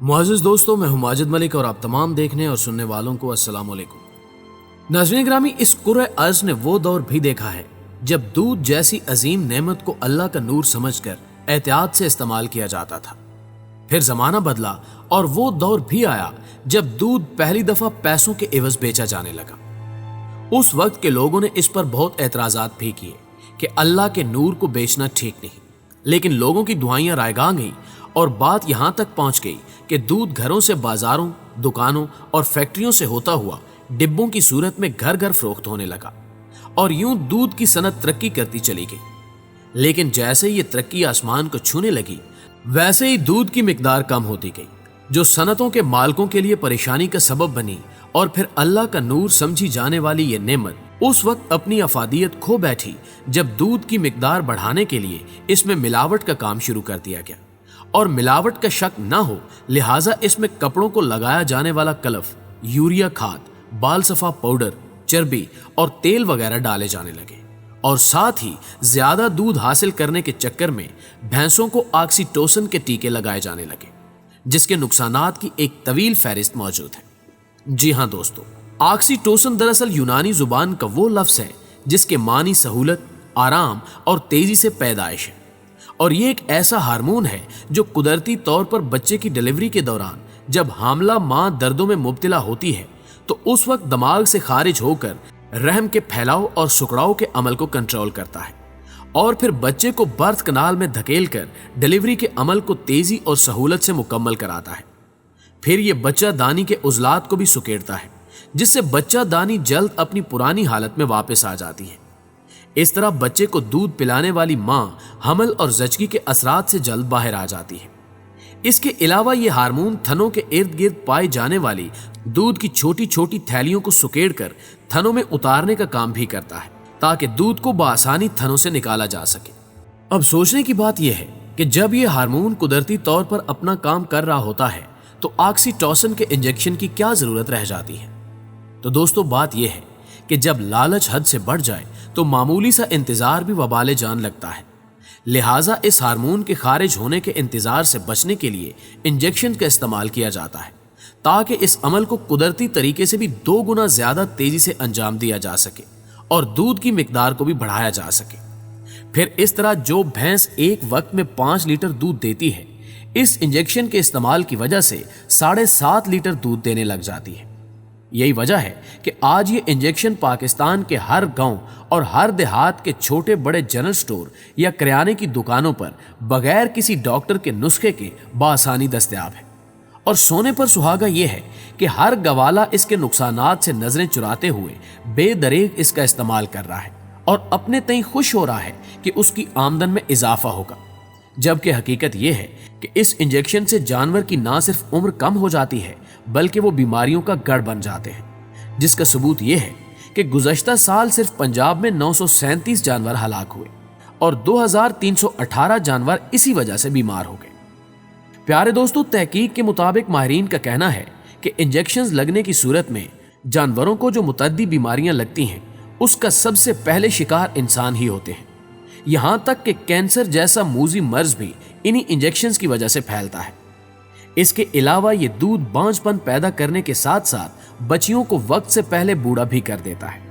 मुआज़िज़ दोस्तों, मैं हूं माजिद मलिक और आप तमाम देखने और सुनने वालों को अस्सलाम वालेकुम। नाज़रीन ग्रामी, इस कुर्रे अर्ज़ ने वो दौर भी देखा है जब दूध जैसी अजीम नेमत को अल्लाह का नूर समझकर एहतियात से इस्तेमाल किया जाता था। फिर जमाना बदला और वो दौर भी आया जब दूध पहली दफा पैसों के एवज बेचा जाने लगा। उस वक्त के लोगों ने इस पर बहुत एतराजात भी किए कि अल्लाह के नूर को बेचना ठीक नहीं, लेकिन लोगों की दुआएं रायगां गई और बात यहां तक पहुंच गई कि दूध घरों से बाजारों, दुकानों और फैक्ट्रियों से होता हुआ डिब्बों की सूरत में घर घर फरोख्त होने लगा और यूं दूध की सनत तरक्की करती चली गई। लेकिन जैसे ही ये तरक्की आसमान को छूने लगी, वैसे ही दूध की मिकदार कम होती गई, जो सनतों के मालिकों के लिए परेशानी का सबब बनी। और फिर अल्लाह का नूर समझी जाने वाली ये नेमत उस वक्त अपनी अफादियत खो बैठी जब दूध की मिकदार बढ़ाने के लिए इसमें मिलावट का काम शुरू कर दिया गया। और मिलावट का शक ना हो, लिहाजा इसमें कपड़ों को लगाया जाने वाला कलफ, यूरिया खाद, बाल सफा पाउडर, चर्बी और तेल वगैरह डाले जाने लगे। और साथ ही ज्यादा दूध हासिल करने के चक्कर में भैंसों को ऑक्सीटोसिन के टीके लगाए जाने लगे, जिसके नुकसानात की एक तवील फहरिस्त मौजूद है। जी हाँ दोस्तों, ऑक्सीटोसिन दरअसल यूनानी जुबान का वो लफ्ज है जिसके मानी सहूलत, आराम और तेजी से पैदाइश है। और ये एक ऐसा हार्मोन है जो कुदरती तौर पर बच्चे की डिलीवरी के दौरान जब हामला मां दर्दों में मुब्तला होती है तो उस वक्त दिमाग से खारिज होकर रहम के फैलाव और सुकड़ाव के अमल को कंट्रोल करता है और फिर बच्चे को बर्थ कनाल में धकेल कर डिलीवरी के अमल को तेजी और सहूलत से मुकम्मल कराता है। फिर ये बच्चा दानी के उजलात को भी सुकेड़ता है, जिससे बच्चा दानी जल्द अपनी पुरानी हालत में वापस आ जाती है। इस तरह बच्चे को दूध पिलाने वाली मां हमल और जचगी के असरात से जल्द बाहर आ जाती है। इसके अलावा ये हार्मोन थनों के इर्द गिर्द पाई जाने वाली दूध की छोटी छोटी थैलियों को सुकेड़ कर थनों में उतारने का काम भी करता है, ताकि दूध को बआसानी थनों से निकाला जा सके। अब सोचने की बात यह है कि जब ये हार्मोन कुदरती तौर पर अपना काम कर रहा होता है तो ऑक्सीटोसिन के इंजेक्शन की क्या जरूरत रह जाती है। तो दोस्तों, बात यह है कि जब लालच हद से बढ़ जाए तो मामूली सा इंतजार भी वबाले जान लगता है। लिहाजा इस हार्मोन के खारिज होने के इंतजार से बचने के लिए इंजेक्शन का इस्तेमाल किया जाता है, ताकि इस अमल को कुदरती तरीके से भी 2 गुना ज्यादा तेजी से अंजाम दिया जा सके और दूध की मिकदार को भी बढ़ाया जा सके। फिर इस तरह जो भैंस एक वक्त में 5 लीटर दूध देती है, इस इंजेक्शन के इस्तेमाल की वजह से 7.5 लीटर दूध देने लग जाती है। यही वजह है कि आज ये इंजेक्शन पाकिस्तान के हर गांव और हर देहात के छोटे बड़े जनरल स्टोर या किराने की दुकानों पर बगैर किसी डॉक्टर के नुस्खे के बआसानी दस्तयाब है। और सोने पर सुहागा ये है कि हर गवाला इसके नुकसानात से नजरें चुराते हुए बेदरेग इसका इस्तेमाल कर रहा है और अपने तई खुश हो रहा है कि उसकी आमदन में इजाफा होगा, जबकि हकीकत यह है कि इस इंजेक्शन से जानवर की ना सिर्फ उम्र कम हो जाती है बल्कि वो बीमारियों का गढ़ बन जाते हैं। जिसका सबूत यह है कि गुज़श्ता साल सिर्फ पंजाब में 937 जानवर हलाक हुए और 2318 जानवर इसी वजह से बीमार हो गए। प्यारे दोस्तों, तहकीक के मुताबिक माहिरीन का कहना है कि इंजेक्शन लगने की सूरत में जानवरों को जो मुतअद्दी बीमारियां लगती हैं उसका सबसे पहले शिकार इंसान ही होते हैं। यहां तक कि कैंसर जैसा मूजी मर्ज भी इन्हीं इंजेक्शंस की वजह से फैलता है। इसके अलावा ये दूध बांझपन पैदा करने के साथ साथ बच्चियों को वक्त से पहले बूढ़ा भी कर देता है।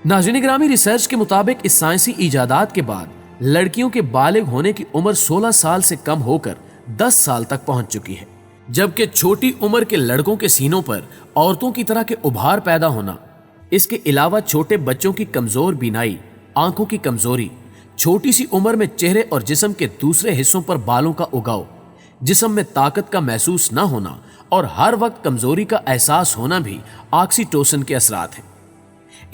नाज़रीन ग्रामी, रिसर्च के मुताबिक इस साइंसी इजादात के बाद लड़कियों के बालिग होने की उम्र 16 साल से कम होकर 10 साल तक पहुंच चुकी है, जबकि छोटी उम्र के लड़कों के सीनों पर औरतों की तरह के उभार पैदा होना, इसके अलावा छोटे बच्चों की कमजोर बीनाई, आंखों की कमजोरी, छोटी सी उम्र में चेहरे और जिस्म के दूसरे हिस्सों पर बालों का उगाव, जिस्म में ताकत का महसूस न होना और हर वक्त कमजोरी का एहसास होना भी ऑक्सीटोसिन के असरात हैं।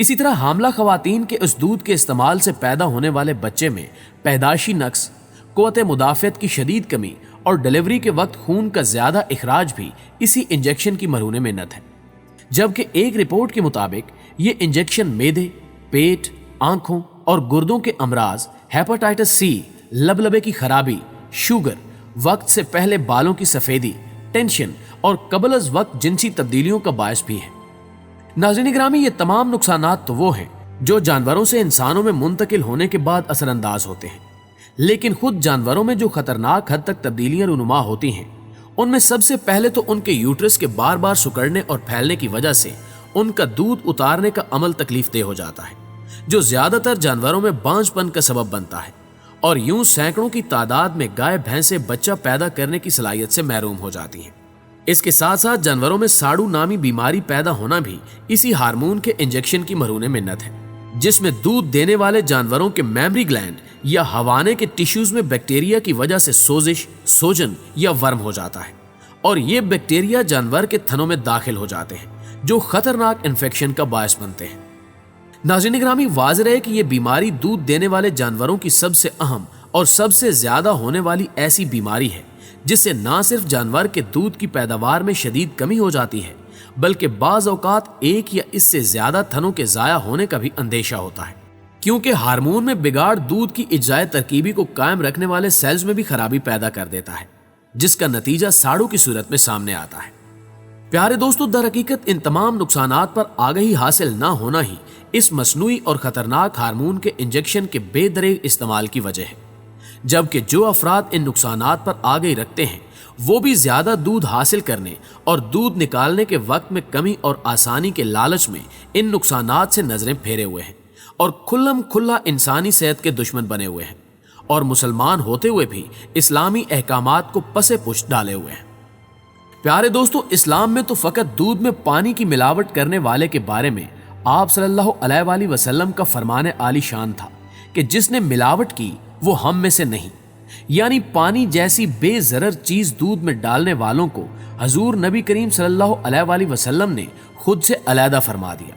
इसी तरह हामला खवातीन के उस दूध के इस्तेमाल से पैदा होने वाले बच्चे में पैदाइशी नक्स, क़ुव्वत मुदाफ़ियत की शदीद कमी और डिलीवरी के वक्त खून का ज्यादा इखराज भी इसी इंजेक्शन की मरहून मिन्नत है। जबकि एक रिपोर्ट के मुताबिक ये इंजेक्शन मेदे, पेट, आंखों और गुर्दों के अमराज, हेपेटाइटिस सी, लबलबे की खराबी, शुगर, वक्त से पहले बालों की सफेदी, टेंशन और कबल अज वक्त जिनसी तब्दीलियों का बायस भी है। नाज़रीन ग्रामी, ये तमाम नुकसानात तो वो हैं जो जानवरों से इंसानों में मुंतकिल होने के बाद असरअंदाज होते हैं, लेकिन खुद जानवरों में जो खतरनाक हद तक तब्दीलियां रूनुमा होती हैं उनमें सबसे पहले तो उनके यूट्रस के बार बार सिकुड़ने और फैलने की वजह से उनका दूध उतारने का अमल तकलीफ देह हो जाता है, जो ज्यादातर जानवरों में बांझपन का सबब बनता है और यूं सैकड़ों की तादाद में गाय भैंसें बच्चा पैदा करने की सलाहियत से महरूम हो जाती हैं। इसके साथ साथ जानवरों में साड़ू नामी बीमारी पैदा होना भी इसी हार्मोन के इंजेक्शन की महरूने मिन्नत है, जिसमें दूध देने वाले जानवरों के मेमरी ग्लैंड या हवाने के टिश्यूज में बैक्टीरिया की वजह से सोजिश, सोजन या वर्म हो जाता है और ये बैक्टीरिया जानवर के थनों में दाखिल हो जाते हैं, जो खतरनाक इन्फेक्शन का बायस बनते हैं। नाज़रीन ग्रामी, वाज़ेह है कि ये बीमारी दूध देने वाले जानवरों की सबसे अहम और सबसे ज्यादा होने वाली ऐसी बीमारी है जिससे ना सिर्फ जानवर के दूध की पैदावार में शदीद कमी हो जाती है, बल्कि बाज़ औक़ात एक या इससे ज्यादा थनों के ज़ाया होने का भी अंदेशा होता है, क्योंकि हार्मोन में बिगाड़ दूध की इज्जाए तरकीबी को कायम रखने वाले सेल्स में भी खराबी पैदा कर देता है, जिसका नतीजा साड़ू की सूरत में सामने आता है। प्यारे दोस्तों, दर हकीकत इन तमाम नुकसानात पर आगाही हासिल ना होना ही इस मसनूई और खतरनाक हार्मोन के इंजेक्शन के बेदरेग इस्तेमाल की वजह है, जबकि जो अफराद इन नुकसानात पर आगाही रखते हैं वो भी ज्यादा दूध हासिल करने और दूध निकालने के वक्त में कमी और आसानी के लालच में इन नुकसानात से नजरें फेरे हुए हैं और खुल्लम खुल्ला इंसानी सेहत के दुश्मन बने हुए हैं और मुसलमान होते हुए भी इस्लामी अहकामात को पसे पुष्ट डाले हुए हैं। प्यारे दोस्तों, इस्लाम में तो फकत दूध में पानी की मिलावट करने वाले के बारे में आप सल्लल्लाहु अलैहि वसल्लम का फरमान आली शान था कि जिसने मिलावट की वो हम में से नहीं, यानी पानी जैसी बेजरर चीज दूध में डालने वालों को हजूर नबी करीम सल्लल्लाहु अलैहि वसल्लम ने खुद से अलहदा फरमा दिया।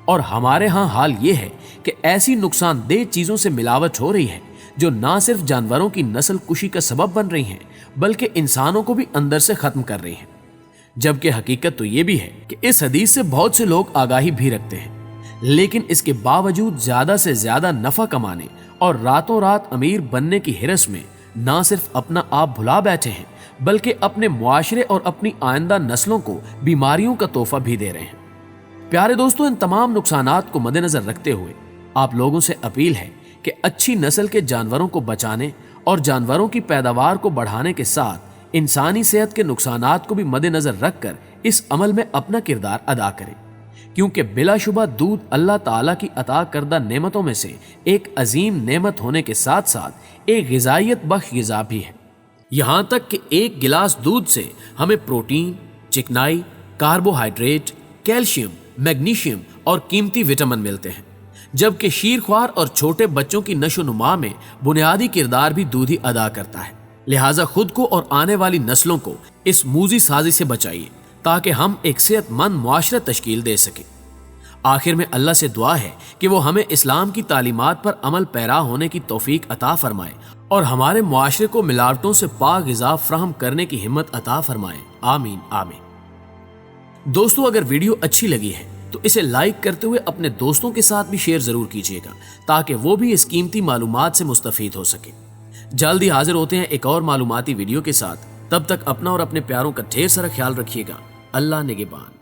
और हमारे यहाँ हाल ये है कि ऐसी नुकसानदेह चीजों से मिलावट हो रही है जो ना सिर्फ जानवरों की नस्ल कुशी का सबब बन रही हैं, बल्कि इंसानों को भी अंदर से खत्म कर रही हैं। जबकि हकीकत तो ये भी है कि इस हदीस से बहुत से लोग आगाही भी रखते हैं, लेकिन इसके बावजूद ज्यादा से ज्यादा नफा कमाने और रातों रात अमीर बनने की हिरस में ना सिर्फ अपना आप भुला बैठे हैं, बल्कि अपने मुआशरे और अपनी आइंदा नस्लों को बीमारियों का तोहफा भी दे रहे हैं। प्यारे दोस्तों, इन तमाम नुकसानात को मद्देनजर रखते हुए आप लोगों से अपील है कि अच्छी नस्ल के जानवरों को बचाने और जानवरों की पैदावार को बढ़ाने के साथ इंसानी सेहत के नुकसानात को भी मद्देनजर रखकर इस अमल में अपना किरदार अदा करें, क्योंकि बिलाशुबा दूध अल्लाह ताला की अता करदा नेमतों में से एक अजीम नेमत होने के साथ साथ एक ग़िज़ाइयत बख्श ग़िज़ा भी है। यहाँ तक कि एक गिलास दूध से हमें प्रोटीन, चिकनाई, कार्बोहाइड्रेट, कैल्शियम, मैग्नीशियम और कीमती विटामिन मिलते हैं, जबकि शीरख्वार और छोटे बच्चों की नशोनुमा में बुनियादी किरदार भी दूध ही अदा करता है। लिहाजा खुद को और आने वाली नस्लों को इस मूजी साजी से बचाइए ताकि हम एक सेहतमंद मुआशरा तश्कील दे सकें। आखिर में अल्लाह से दुआ है कि वो हमें इस्लाम की तालीमात पर अमल पैरा होने की तौफीक अता फरमाए और हमारे मुआशरे को मिलावटों से पाक ग़िज़ा फ्राहम करने की हिम्मत अता फरमाए। आमीन आमीन। दोस्तों, अगर वीडियो अच्छी लगी है तो इसे लाइक करते हुए अपने दोस्तों के साथ भी शेयर जरूर कीजिएगा ताकि वो भी इस कीमती मालूमात से मुस्तफीद हो सके। जल्दी हाजिर होते हैं एक और मालूमाती वीडियो के साथ। तब तक अपना और अपने प्यारों का ढेर सारा ख्याल रखिएगा। अल्लाह निगहबान।